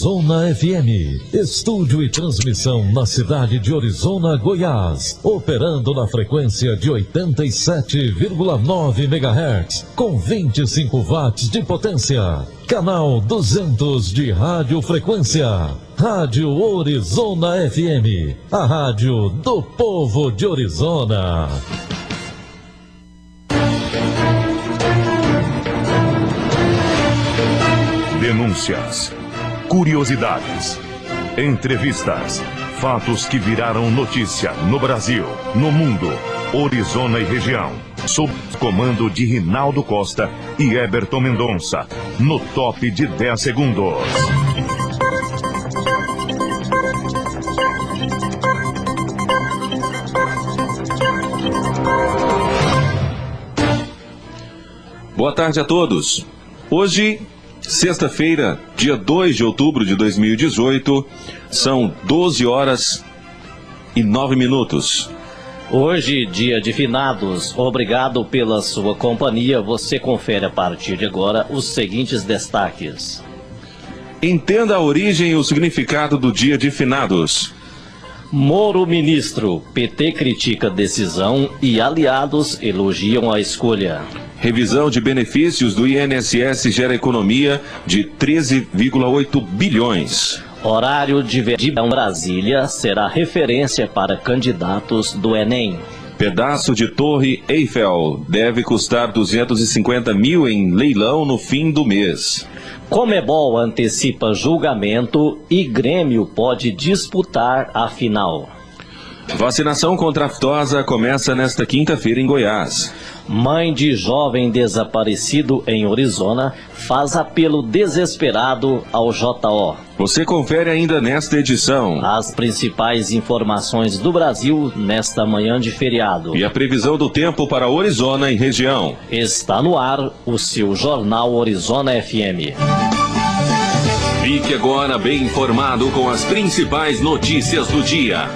Orizona FM. Estúdio e transmissão na cidade de Orizona, Goiás. Operando na frequência de 87,9 MHz, com 25 watts de potência. Canal 200 de radiofrequência. Rádio Orizona FM. A rádio do povo de Orizona. Denúncias, curiosidades, entrevistas, fatos que viraram notícia no Brasil, no mundo, Orizona e região. Sob comando de Rinaldo Costa e Eberton Mendonça, no top de 10 segundos. Boa tarde a todos. Hoje, sexta-feira, dia 2 de outubro de 2018, são 12 horas e 9 minutos. Hoje, dia de finados, obrigado pela sua companhia. Você confere a partir de agora os seguintes destaques. Entenda a origem e o significado do dia de finados. Moro ministro, PT critica decisão e aliados elogiam a escolha. Revisão de benefícios do INSS gera economia de 13,8 bilhões. Horário de verão Brasília será referência para candidatos do Enem. Pedaço de Torre Eiffel deve custar 250 mil em leilão no fim do mês. Comebol antecipa julgamento e Grêmio pode disputar a final. Vacinação contra a aftosa começa nesta quinta-feira em Goiás. Mãe de jovem desaparecido em Orizona faz apelo desesperado ao JO. Você confere ainda nesta edição As principais informações do Brasil nesta manhã de feriado. E a previsão do tempo para Orizona e região. Está no ar o seu Jornal Orizona FM. Fique agora bem informado com as principais notícias do dia.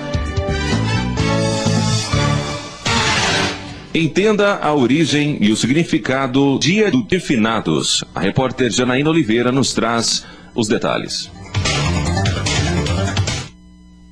Entenda a origem e o significado do Dia de Finados. A repórter Janaína Oliveira nos traz os detalhes.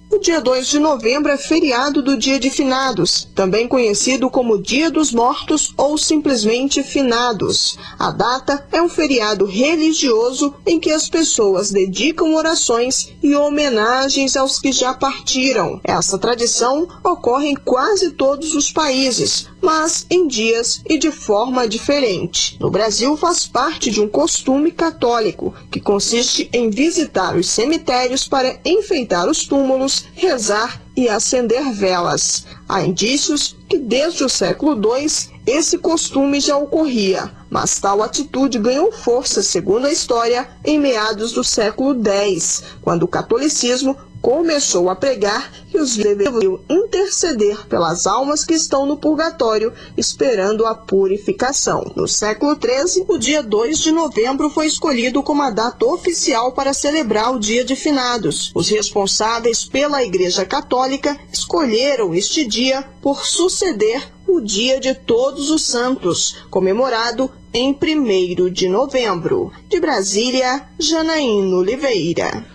O dia 2 de novembro é feriado do Dia de Finados, também conhecido como Dia dos Mortos ou simplesmente Finados. A data é um feriado religioso em que as pessoas dedicam orações e homenagens aos que já partiram. Essa tradição ocorre em quase todos os países, mas em dias e de forma diferente. No Brasil, faz parte de um costume católico, que consiste em visitar os cemitérios para enfeitar os túmulos, rezar e acender velas. Há indícios que desde o século II esse costume já ocorria, mas tal atitude ganhou força, segundo a história, em meados do século X, quando o catolicismo começou a pregar que os vivos deveriam interceder pelas almas que estão no purgatório, esperando a purificação. No século XIII, o dia 2 de novembro foi escolhido como a data oficial para celebrar o Dia de Finados. Os responsáveis pela Igreja Católica escolheram este dia por suceder o Dia de Todos os Santos, comemorado em 1º de novembro. De Brasília, Janaína Oliveira.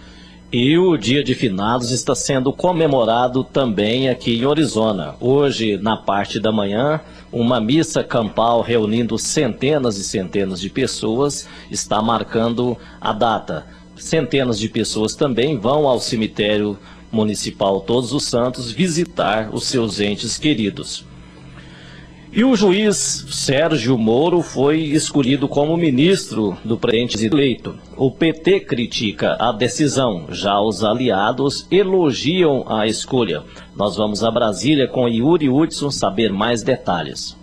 E o Dia de Finados está sendo comemorado também aqui em Orizona. Hoje, na parte da manhã, uma missa campal reunindo centenas e centenas de pessoas está marcando a data. Centenas de pessoas também vão ao cemitério municipal Todos os Santos visitar os seus entes queridos. E o juiz Sérgio Moro foi escolhido como ministro do presidente eleito. O PT critica a decisão, já os aliados elogiam a escolha. Nós vamos a Brasília com Yuri Hudson saber mais detalhes.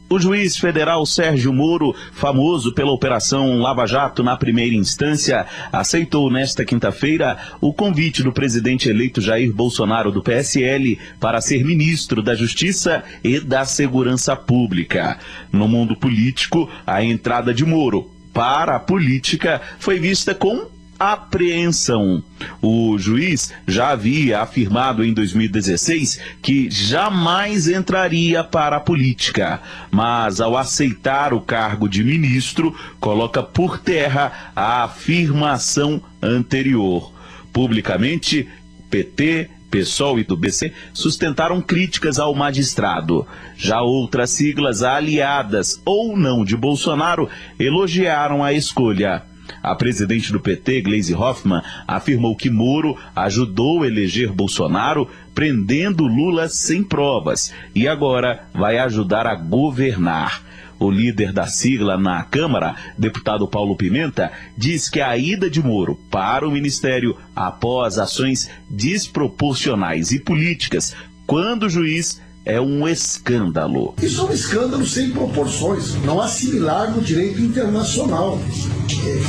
O juiz federal Sérgio Moro, famoso pela Operação Lava Jato na primeira instância, aceitou nesta quinta-feira o convite do presidente eleito Jair Bolsonaro do PSL para ser ministro da Justiça e da Segurança Pública. No mundo político, a entrada de Moro para a política foi vista com apreensão. O juiz já havia afirmado em 2016 que jamais entraria para a política, mas ao aceitar o cargo de ministro, coloca por terra a afirmação anterior. Publicamente, PT, PSOL e do BC sustentaram críticas ao magistrado. Já outras siglas aliadas ou não de Bolsonaro elogiaram a escolha. A presidente do PT, Gleisi Hoffmann, afirmou que Moro ajudou a eleger Bolsonaro, prendendo Lula sem provas, e agora vai ajudar a governar. O líder da sigla na Câmara, deputado Paulo Pimenta, diz que a ida de Moro para o ministério após ações desproporcionais e políticas, quando o juiz é um escândalo. Isso é um escândalo sem proporções, não assimilar no direito internacional.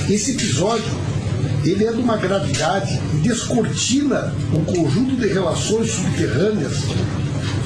Esse episódio, ele é de uma gravidade e descortina um conjunto de relações subterrâneas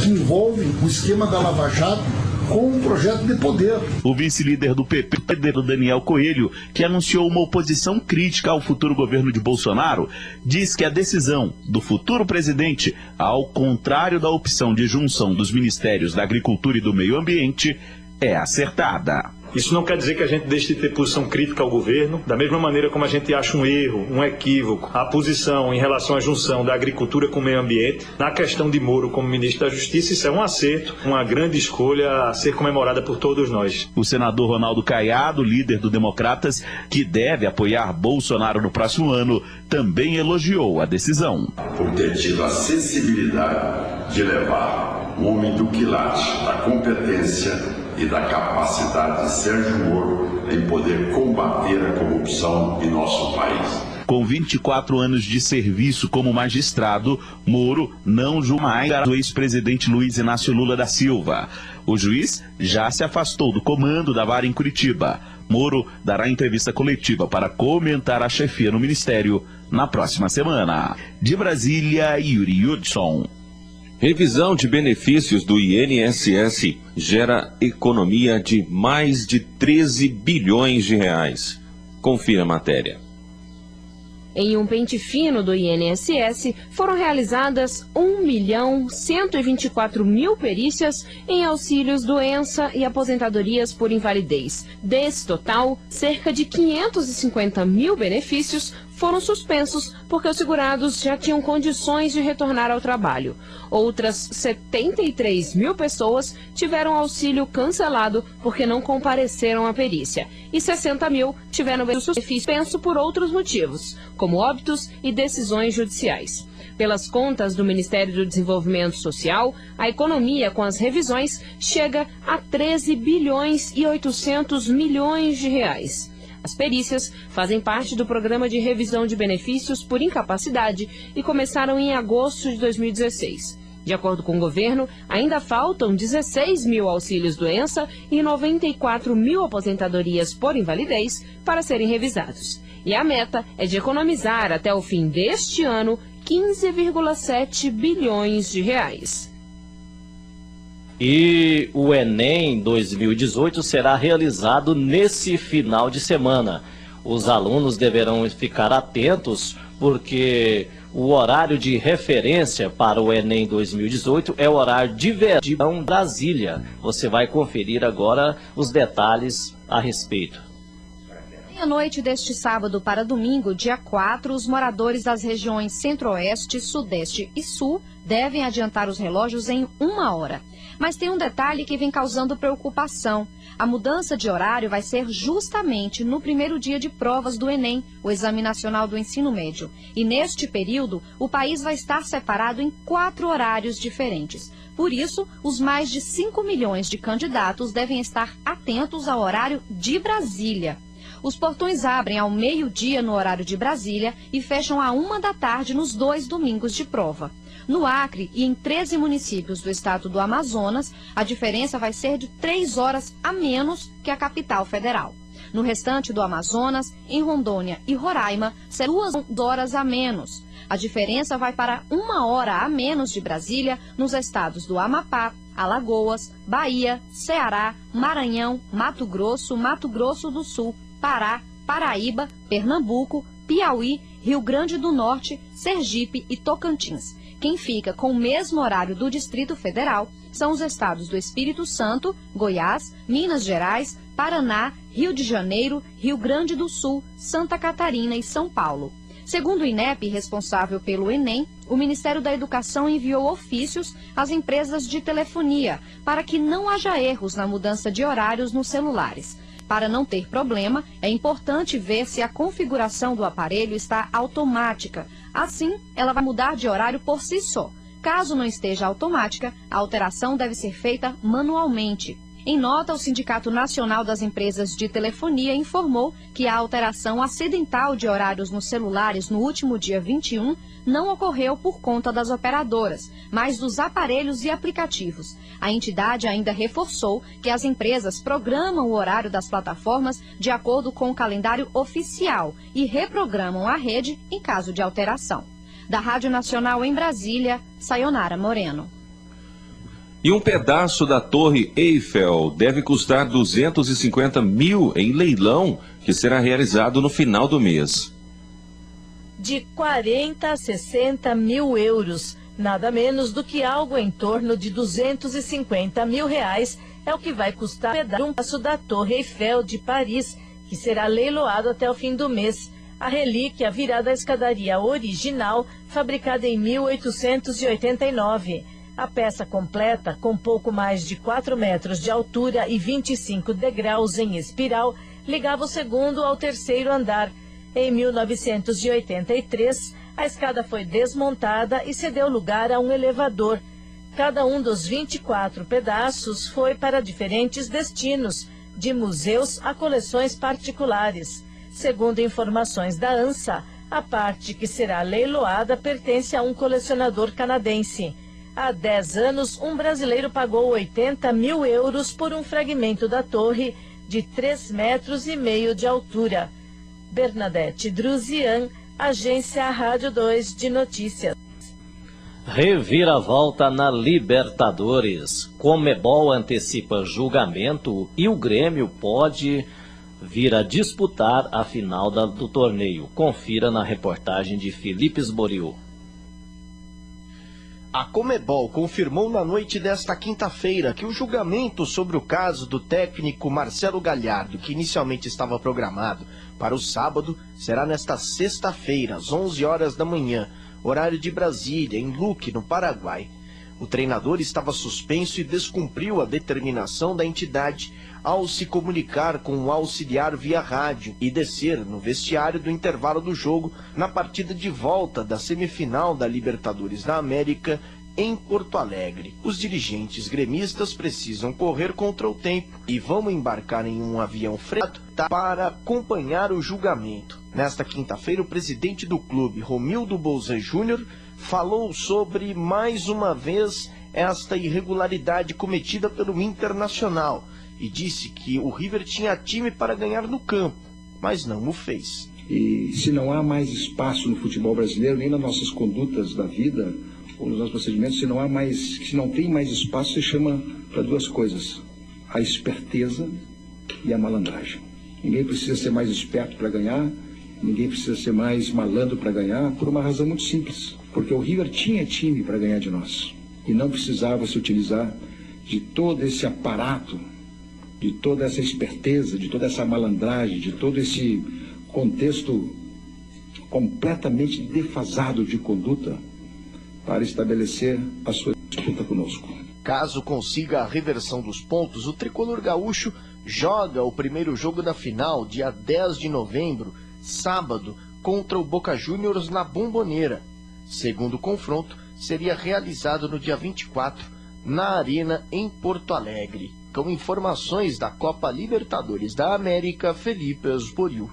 que envolvem o esquema da Lava Jato com um projeto de poder. O vice-líder do PP, Daniel Coelho, que anunciou uma oposição crítica ao futuro governo de Bolsonaro, diz que a decisão do futuro presidente, ao contrário da opção de junção dos ministérios da Agricultura e do Meio Ambiente, é acertada. Isso não quer dizer que a gente deixe de ter posição crítica ao governo, da mesma maneira como a gente acha um erro, um equívoco, a posição em relação à junção da agricultura com o meio ambiente. Na questão de Moro como ministro da Justiça, isso é um acerto, uma grande escolha a ser comemorada por todos nós. O senador Ronaldo Caiado, líder do Democratas, que deve apoiar Bolsonaro no próximo ano, também elogiou a decisão. Por ter tido a sensibilidade de levar o homem do quilate, da competência e da capacidade de Sérgio Moro em poder combater a corrupção em nosso país. Com 24 anos de serviço como magistrado, Moro não julga mais o ex-presidente Luiz Inácio Lula da Silva. O juiz já se afastou do comando da vara em Curitiba. Moro dará entrevista coletiva para comentar a chefia no ministério na próxima semana. De Brasília, Yuri Hudson. Revisão de benefícios do INSS gera economia de mais de 13 bilhões de reais. Confira a matéria. Em um pente fino do INSS, foram realizadas 1.124.000 perícias em auxílios doença e aposentadorias por invalidez. Desse total, cerca de 550.000 benefícios foram suspensos porque os segurados já tinham condições de retornar ao trabalho. Outras 73.000 pessoas tiveram auxílio cancelado porque não compareceram à perícia. E 60.000 tiveram benefício suspenso por outros motivos, como óbitos e decisões judiciais. Pelas contas do Ministério do Desenvolvimento Social, a economia com as revisões chega a 13 bilhões e 800 milhões de reais. As perícias fazem parte do programa de revisão de benefícios por incapacidade e começaram em agosto de 2016. De acordo com o governo, ainda faltam 16.000 auxílios-doença e 94.000 aposentadorias por invalidez para serem revisados. E a meta é de economizar até o fim deste ano 15,7 bilhões de reais. E o Enem 2018 será realizado nesse final de semana. Os alunos deverão ficar atentos porque o horário de referência para o Enem 2018 é o horário de verão Brasília. Você vai conferir agora os detalhes a respeito. Meia-noite deste sábado para domingo, dia 4, os moradores das regiões Centro-Oeste, Sudeste e Sul devem adiantar os relógios em 1 hora. Mas tem um detalhe que vem causando preocupação. A mudança de horário vai ser justamente no primeiro dia de provas do Enem, o Exame Nacional do Ensino Médio. E neste período, o país vai estar separado em 4 horários diferentes. Por isso, os mais de 5 milhões de candidatos devem estar atentos ao horário de Brasília. Os portões abrem ao meio-dia no horário de Brasília e fecham à 1 da tarde nos 2 domingos de prova. No Acre e em 13 municípios do estado do Amazonas, a diferença vai ser de 3 horas a menos que a capital federal. No restante do Amazonas, em Rondônia e Roraima, serão 2 horas a menos. A diferença vai para 1 hora a menos de Brasília nos estados do Amapá, Alagoas, Bahia, Ceará, Maranhão, Mato Grosso do Sul, Pará, Paraíba, Pernambuco, Piauí, Rio Grande do Norte, Sergipe e Tocantins. Quem fica com o mesmo horário do Distrito Federal são os estados do Espírito Santo, Goiás, Minas Gerais, Paraná, Rio de Janeiro, Rio Grande do Sul, Santa Catarina e São Paulo. Segundo o INEP, responsável pelo Enem, o Ministério da Educação enviou ofícios às empresas de telefonia para que não haja erros na mudança de horários nos celulares. Para não ter problema, é importante ver se a configuração do aparelho está automática. Assim, ela vai mudar de horário por si só. Caso não esteja automática, a alteração deve ser feita manualmente. Em nota, o Sindicato Nacional das Empresas de Telefonia informou que a alteração acidental de horários nos celulares no último dia 21 não ocorreu por conta das operadoras, mas dos aparelhos e aplicativos. A entidade ainda reforçou que as empresas programam o horário das plataformas de acordo com o calendário oficial e reprogramam a rede em caso de alteração. Da Rádio Nacional em Brasília, Sayonara Moreno. E um pedaço da Torre Eiffel deve custar 250 mil em leilão, que será realizado no final do mês. De 40 a 60 mil euros, nada menos do que algo em torno de 250 mil reais, é o que vai custar um pedaço da Torre Eiffel de Paris, que será leiloado até o fim do mês. A relíquia virá da escadaria original, fabricada em 1889. A peça completa, com pouco mais de 4 metros de altura e 25 degraus em espiral, ligava o segundo ao terceiro andar. Em 1983, a escada foi desmontada e cedeu lugar a um elevador. Cada um dos 24 pedaços foi para diferentes destinos, de museus a coleções particulares. Segundo informações da ANSA, a parte que será leiloada pertence a um colecionador canadense. Há 10 anos, um brasileiro pagou 80 mil euros por um fragmento da torre de 3,5 metros de altura. Bernadette Druzian, Agência Rádio 2 de Notícias. Reviravolta na Libertadores. Conmebol antecipa julgamento e o Grêmio pode vir a disputar a final do torneio. Confira na reportagem de Felipe Esboril. A Conmebol confirmou na noite desta quinta-feira que o julgamento sobre o caso do técnico Marcelo Galhardo, que inicialmente estava programado para o sábado, será nesta sexta-feira, às 11 horas da manhã, horário de Brasília, em Luque, no Paraguai. O treinador estava suspenso e descumpriu a determinação da entidade ao se comunicar com o auxiliar via rádio e descer no vestiário do intervalo do jogo na partida de volta da semifinal da Libertadores da América em Porto Alegre. Os dirigentes gremistas precisam correr contra o tempo e vão embarcar em um avião freado para acompanhar o julgamento. Nesta quinta-feira, o presidente do clube, Romildo Bolzan Júnior, falou sobre, mais uma vez, esta irregularidade cometida pelo Internacional e disse que o River tinha time para ganhar no campo, mas não o fez. E se não há mais espaço no futebol brasileiro, nem nas nossas condutas da vida, ou nos nossos procedimentos, se não tem mais espaço, se chama para duas coisas: a esperteza e a malandragem. Ninguém precisa ser mais esperto para ganhar, ninguém precisa ser mais malandro para ganhar, por uma razão muito simples. Porque o River tinha time para ganhar de nós e não precisava se utilizar de todo esse aparato, de toda essa esperteza, de toda essa malandragem, de todo esse contexto completamente defasado de conduta para estabelecer a sua disputa conosco. Caso consiga a reversão dos pontos, o tricolor gaúcho joga o primeiro jogo da final, dia 10 de novembro, sábado, contra o Boca Juniors na Bombonera. Segundo confronto, seria realizado no dia 24, na Arena, em Porto Alegre. Com informações da Copa Libertadores da América, Felipe Esboril.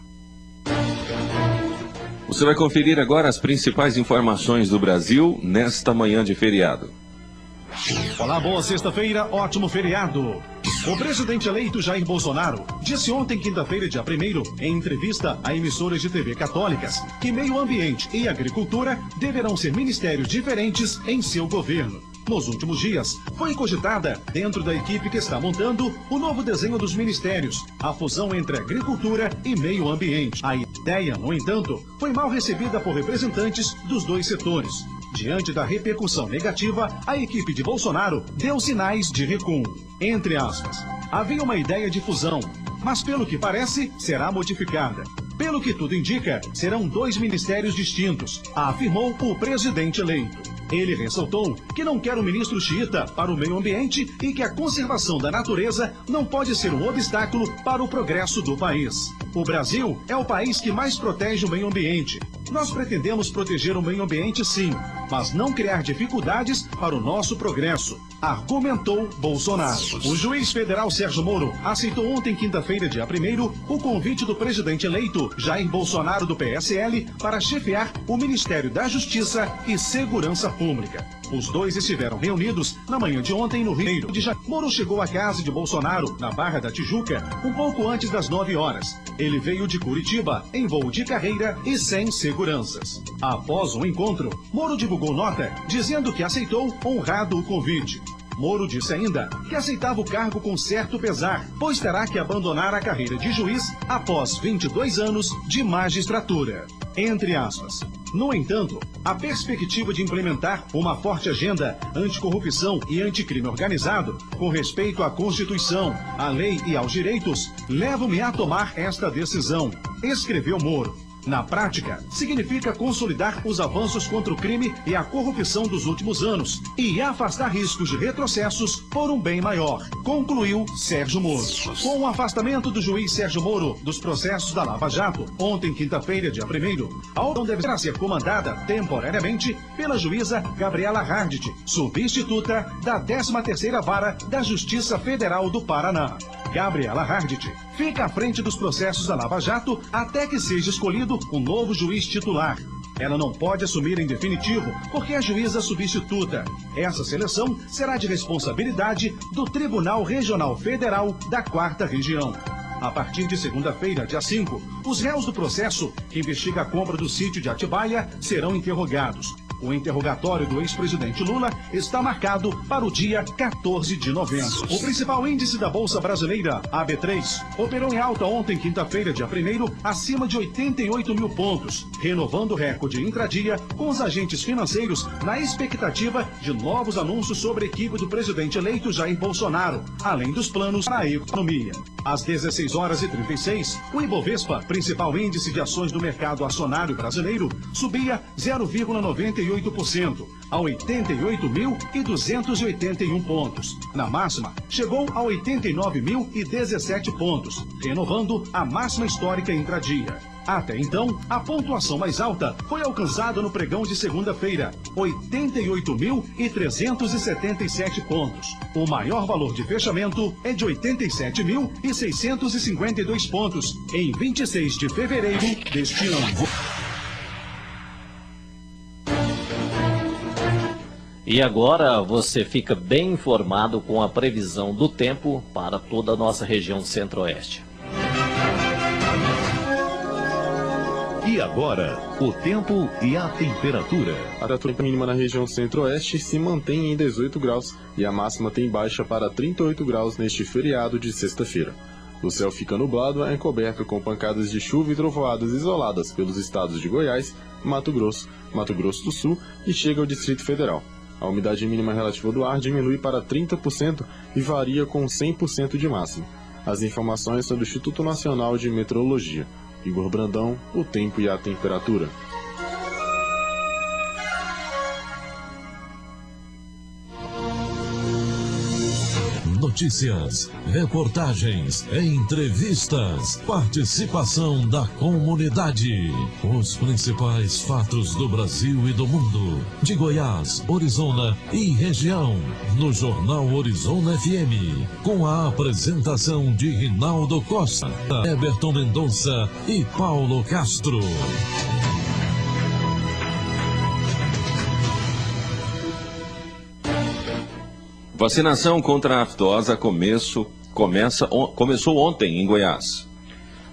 Você vai conferir agora as principais informações do Brasil nesta manhã de feriado. Olá, boa sexta-feira, ótimo feriado. O presidente eleito Jair Bolsonaro disse ontem, quinta-feira, dia 1º, em entrevista a emissoras de TV católicas, que meio ambiente e agricultura deverão ser ministérios diferentes em seu governo. Nos últimos dias, foi cogitada, dentro da equipe que está montando, o novo desenho dos ministérios, a fusão entre agricultura e meio ambiente. A ideia, no entanto, foi mal recebida por representantes dos dois setores. Diante da repercussão negativa, a equipe de Bolsonaro deu sinais de recuo. Entre aspas, havia uma ideia de fusão, mas pelo que parece, será modificada. Pelo que tudo indica, serão dois ministérios distintos, afirmou o presidente eleito. Ele ressaltou que não quer um ministro xiita para o meio ambiente e que a conservação da natureza não pode ser um obstáculo para o progresso do país. O Brasil é o país que mais protege o meio ambiente. Nós pretendemos proteger o meio ambiente sim, mas não criar dificuldades para o nosso progresso, argumentou Bolsonaro. O juiz federal Sérgio Moro aceitou ontem, quinta-feira, dia 1º, o convite do presidente eleito Jair Bolsonaro do PSL para chefiar o Ministério da Justiça e Segurança Pública. Os dois estiveram reunidos na manhã de ontem no Rio de Janeiro. Moro chegou à casa de Bolsonaro, na Barra da Tijuca, um pouco antes das 9 horas. Ele veio de Curitiba, em voo de carreira e sem seguranças. Após o encontro, Moro divulgou nota dizendo que aceitou honrado o convite. Moro disse ainda que aceitava o cargo com certo pesar, pois terá que abandonar a carreira de juiz após 22 anos de magistratura. Entre aspas. No entanto, a perspectiva de implementar uma forte agenda anticorrupção e anticrime organizado, com respeito à Constituição, à lei e aos direitos, leva-me a tomar esta decisão, escreveu Moro. Na prática, significa consolidar os avanços contra o crime e a corrupção dos últimos anos e afastar riscos de retrocessos por um bem maior, concluiu Sérgio Moro. Com o afastamento do juiz Sérgio Moro dos processos da Lava Jato, ontem, quinta-feira, dia 1º, a operação deverá ser comandada temporariamente pela juíza Gabriela Hardt, substituta da 13ª Vara da Justiça Federal do Paraná. Gabriela Hardt fica à frente dos processos da Lava Jato até que seja escolhido um novo juiz titular. Ela não pode assumir em definitivo, porque é juíza substituta. Essa seleção será de responsabilidade do Tribunal Regional Federal da 4ª Região. A partir de segunda-feira, dia 5, os réus do processo que investiga a compra do sítio de Atibaia serão interrogados. O interrogatório do ex-presidente Lula está marcado para o dia 14 de novembro. O principal índice da Bolsa Brasileira, a B3, operou em alta ontem, quinta-feira, dia 1º, acima de 88 mil pontos, renovando o recorde intradia com os agentes financeiros na expectativa de novos anúncios sobre a equipe do presidente eleito Jair Bolsonaro, além dos planos para a economia. Às 16h36, o Ibovespa, principal índice de ações do mercado acionário brasileiro, subia 0,98% a 88.281 pontos. Na máxima, chegou a 89.017 pontos, renovando a máxima histórica intradia. Até então, a pontuação mais alta foi alcançada no pregão de segunda-feira, 88.377 pontos. O maior valor de fechamento é de 87.652 pontos, em 26 de fevereiro deste ano. E agora você fica bem informado com a previsão do tempo para toda a nossa região centro-oeste. E agora, o tempo e a temperatura. A temperatura mínima na região centro-oeste se mantém em 18 graus e a máxima tem baixa para 38 graus neste feriado de sexta-feira. O céu fica nublado e encoberto com pancadas de chuva e trovoadas isoladas pelos estados de Goiás, Mato Grosso do Sul e chega ao Distrito Federal. A umidade mínima relativa do ar diminui para 30% e varia com 100% de máxima. As informações são do Instituto Nacional de Meteorologia. Igor Brandão, o tempo e a temperatura. Notícias, reportagens, entrevistas, participação da comunidade. Os principais fatos do Brasil e do mundo. De Goiás, Orizona e região. No Jornal Orizona FM. Com a apresentação de Rinaldo Costa, Eberton Mendonça e Paulo Castro. Vacinação contra a aftosa começou ontem em Goiás.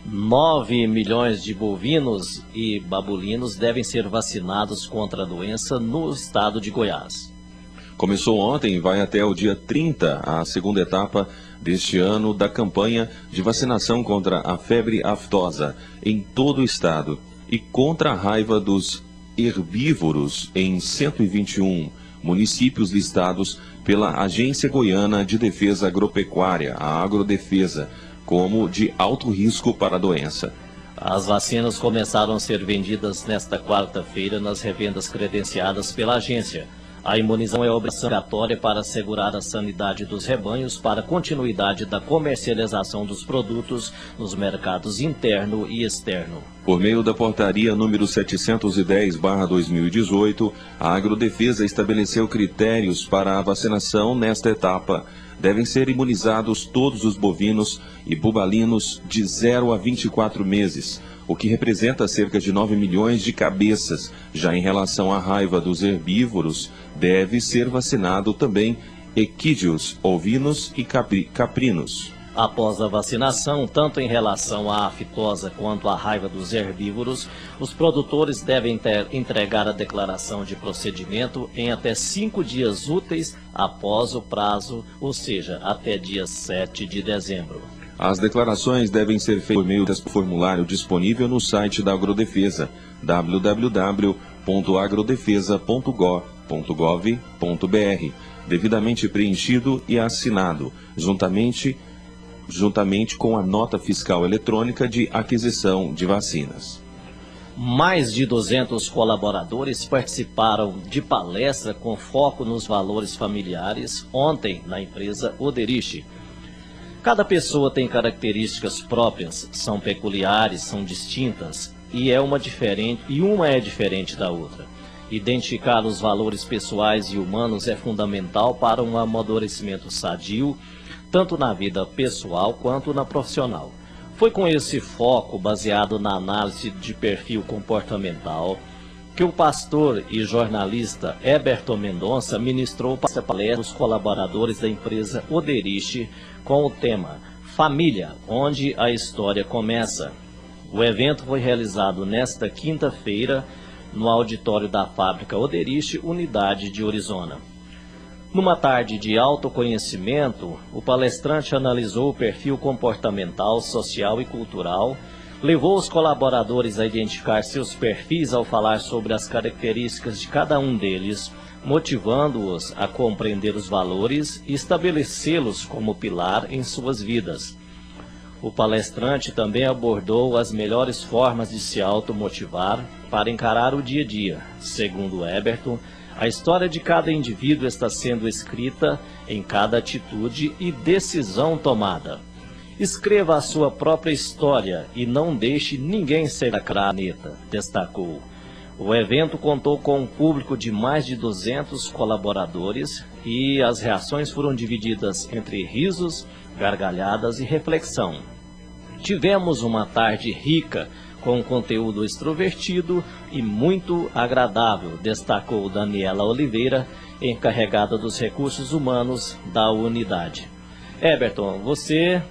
9 milhões de bovinos e babulinos devem ser vacinados contra a doença no estado de Goiás. Começou ontem e vai até o dia 30, a segunda etapa deste ano da campanha de vacinação contra a febre aftosa em todo o estado e contra a raiva dos herbívoros em 121 municípios listados pela Agência Goiana de Defesa Agropecuária, a Agrodefesa, como de alto risco para a doença. As vacinas começaram a ser vendidas nesta quarta-feira nas revendas credenciadas pela agência. A imunização é obrigatória para assegurar a sanidade dos rebanhos para a continuidade da comercialização dos produtos nos mercados interno e externo. Por meio da portaria número 710/2018, a Agrodefesa estabeleceu critérios para a vacinação nesta etapa. Devem ser imunizados todos os bovinos e bubalinos de 0 a 24 meses, o que representa cerca de 9 milhões de cabeças. Já em relação à raiva dos herbívoros, deve ser vacinado também equídeos, ovinos e caprinos. Após a vacinação, tanto em relação à aftosa quanto à raiva dos herbívoros, os produtores devem entregar a declaração de procedimento em até 5 dias úteis após o prazo, ou seja, até dia 7 de dezembro. As declarações devem ser feitas por meio do formulário disponível no site da Agrodefesa, www.agrodefesa.gov.br, devidamente preenchido e assinado, juntamente com a nota fiscal eletrônica de aquisição de vacinas. Mais de 200 colaboradores participaram de palestra com foco nos valores familiares ontem na empresa Oderich. Cada pessoa tem características próprias, são peculiares, são distintas e uma é diferente da outra. Identificar os valores pessoais e humanos é fundamental para um amadurecimento sadio, tanto na vida pessoal quanto na profissional. Foi com esse foco, baseado na análise de perfil comportamental, que o pastor e jornalista Heberton Mendonça ministrou para palestra aos colaboradores da empresa Oderich com o tema Família, onde a história começa. O evento foi realizado nesta quinta-feira no auditório da fábrica Oderich, unidade de Orizona. Numa tarde de autoconhecimento, o palestrante analisou o perfil comportamental, social e cultural, levou os colaboradores a identificar seus perfis ao falar sobre as características de cada um deles, motivando-os a compreender os valores e estabelecê-los como pilar em suas vidas. O palestrante também abordou as melhores formas de se automotivar para encarar o dia a dia. Segundo Heberton, a história de cada indivíduo está sendo escrita em cada atitude e decisão tomada. Escreva a sua própria história e não deixe ninguém ser a caneta, destacou. O evento contou com um público de mais de 200 colaboradores e as reações foram divididas entre risos, gargalhadas e reflexão. Tivemos uma tarde rica, com um conteúdo extrovertido e muito agradável, destacou Daniela Oliveira, encarregada dos recursos humanos da unidade. Heberton, você,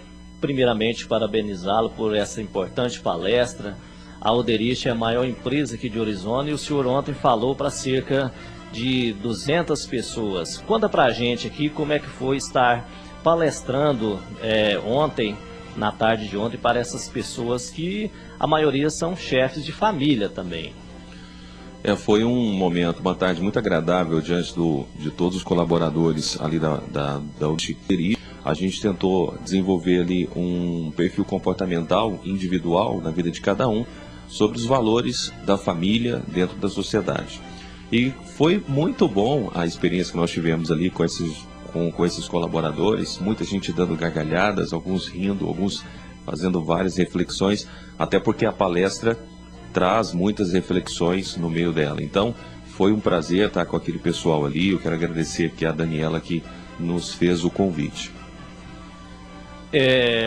primeiramente, parabenizá-lo por essa importante palestra. A Oderich é a maior empresa aqui de Orizona e o senhor ontem falou para cerca de 200 pessoas. Conta para a gente aqui como é que foi estar palestrando ontem, na tarde de ontem, para essas pessoas que a maioria são chefes de família também. Foi um momento, uma tarde muito agradável diante de todos os colaboradores ali da Oderich. A gente tentou desenvolver ali um perfil comportamental individual na vida de cada um sobre os valores da família dentro da sociedade. E foi muito bom a experiência que nós tivemos ali com esses colaboradores, muita gente dando gargalhadas, alguns rindo, alguns fazendo várias reflexões, até porque a palestra traz muitas reflexões no meio dela. Então, foi um prazer estar com aquele pessoal ali. Eu quero agradecer aqui a Daniela que nos fez o convite.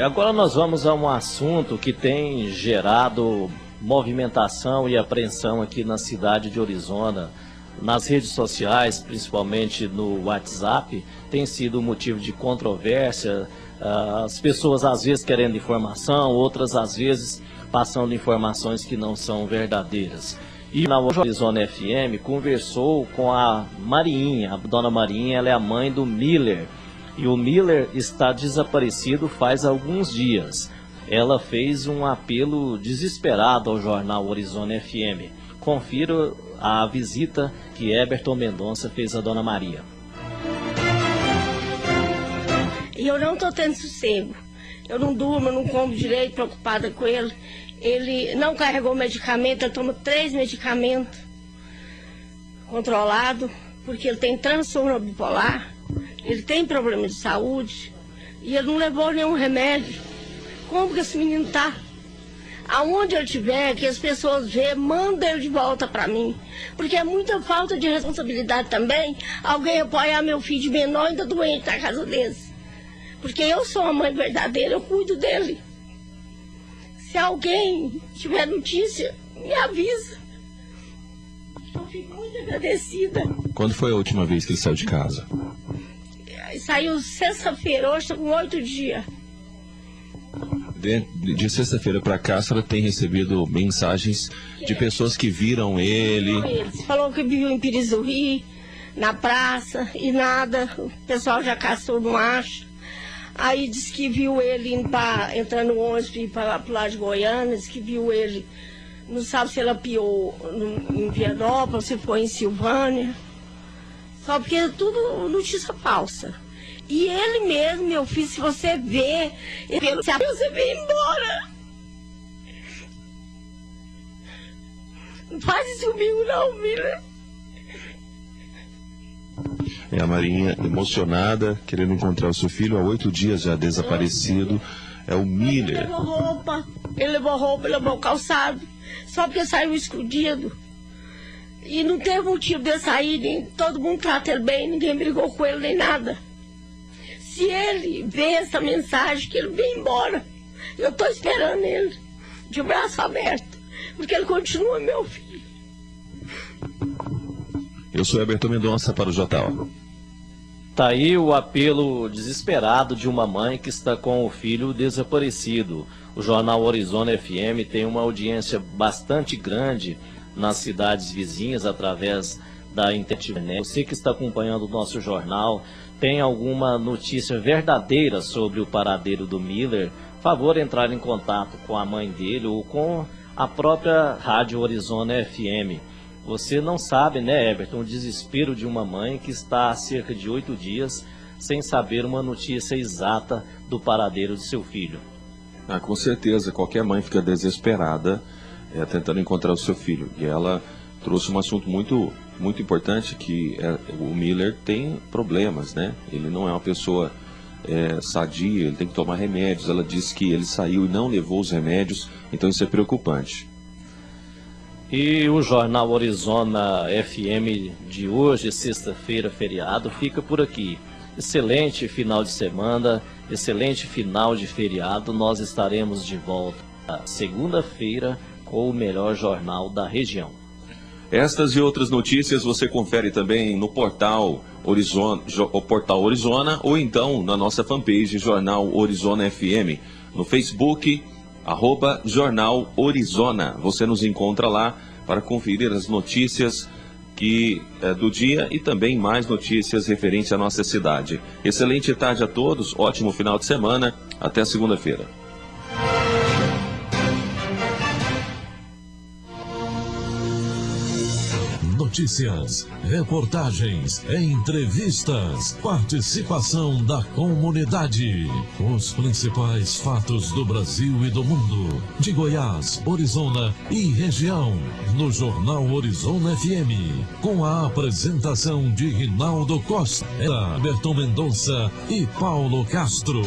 Agora nós vamos a um assunto que tem gerado movimentação e apreensão aqui na cidade de Orizona. Nas redes sociais, principalmente no WhatsApp, tem sido motivo de controvérsia. As pessoas às vezes querendo informação, outras às vezes passando informações que não são verdadeiras. E na Orizona FM conversou com a Marinha. A dona Marinha, ela é a mãe do Miller. E o Miller está desaparecido faz alguns dias. Ela fez um apelo desesperado ao jornal Orizona FM. Confira a visita que Eberton Mendonça fez à dona Maria. E eu não estou tendo sossego. Eu não durmo, eu não como direito, preocupada com ele. Ele não carregou medicamento, ele toma 3 medicamentos controlados, porque ele tem transtorno bipolar, ele tem problema de saúde, e ele não levou nenhum remédio. Como que esse menino tá? Aonde ele estiver, que as pessoas vê, manda ele de volta para mim. Porque é muita falta de responsabilidade também alguém apoiar meu filho de menor ainda doente na casa deles. Porque eu sou a mãe verdadeira, eu cuido dele. Se alguém tiver notícia, me avisa. Eu fico muito agradecida. Quando foi a última vez que ele saiu de casa? Saiu sexta-feira, hoje está com 8 dias. De sexta-feira para cá, a senhora tem recebido mensagens de pessoas que viram ele? Falou que viu em Pirizuri, na praça, e nada. O pessoal já caçou, não acha. Aí disse que viu ele entrando no ônibus para pro lado de Goiânia, disse que viu ele, não sabe se ele piou em Vianópolis, se foi em Silvânia. Só porque é tudo notícia falsa. E ele mesmo, meu filho, se você vê, você vem embora. Não faz isso comigo não, Miller. É a Marinha emocionada, querendo encontrar o seu filho há 8 dias já desaparecido. É o Miller. Ele levou roupa, ele levou calçado. Só porque saiu escondido. E não teve motivo de sair, nem todo mundo trata ele bem, ninguém brigou com ele, nem nada. Se ele vê essa mensagem, que ele vem embora. Eu estou esperando ele, de braço aberto, porque ele continua meu filho. Eu sou Eberton Mendonça para o JO. Tá aí o apelo desesperado de uma mãe que está com o filho desaparecido. O jornal Orizona FM tem uma audiência bastante grande nas cidades vizinhas através da internet. Você que está acompanhando o nosso jornal, tem alguma notícia verdadeira sobre o paradeiro do Miller? Favor entrar em contato com a mãe dele ou com a própria Rádio Orizona FM. Você não sabe, né, Eberton, o desespero de uma mãe que está há cerca de 8 dias sem saber uma notícia exata do paradeiro de seu filho. Com certeza, qualquer mãe fica desesperada tentando encontrar o seu filho. E ela trouxe um assunto muito importante, que o Miller tem problemas, né? Ele não é uma pessoa sadia, ele tem que tomar remédios. Ela disse que ele saiu e não levou os remédios, então isso é preocupante. E o jornal Orizona FM de hoje, sexta-feira, feriado, fica por aqui. Excelente final de semana, excelente final de feriado. Nós estaremos de volta segunda-feira com o melhor jornal da região. Estas e outras notícias você confere também no portal Orizona, ou então na nossa fanpage Jornal Orizona FM, no Facebook, @Jornal Orizona. Você nos encontra lá para conferir as notícias do dia e também mais notícias referentes à nossa cidade. Excelente tarde a todos, ótimo final de semana, até segunda-feira. Notícias, reportagens, entrevistas, participação da comunidade. Os principais fatos do Brasil e do mundo, de Goiás, Orizona e região, no Jornal Orizona FM, com a apresentação de Rinaldo Costa, Eberton Mendonça e Paulo Castro.